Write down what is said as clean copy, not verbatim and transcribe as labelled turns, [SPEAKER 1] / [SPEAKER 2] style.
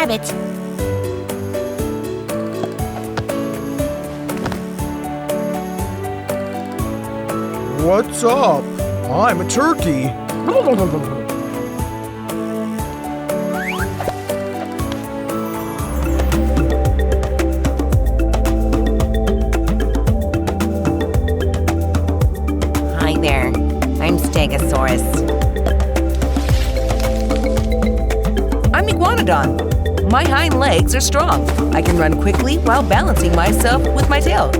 [SPEAKER 1] rabbit.
[SPEAKER 2] What's up? I'm a turkey.
[SPEAKER 1] Hi there, I'm Stegosaurus.
[SPEAKER 3] I'm Iguanodon. My hind legs are strong. I can run quickly while balancing myself with my tail.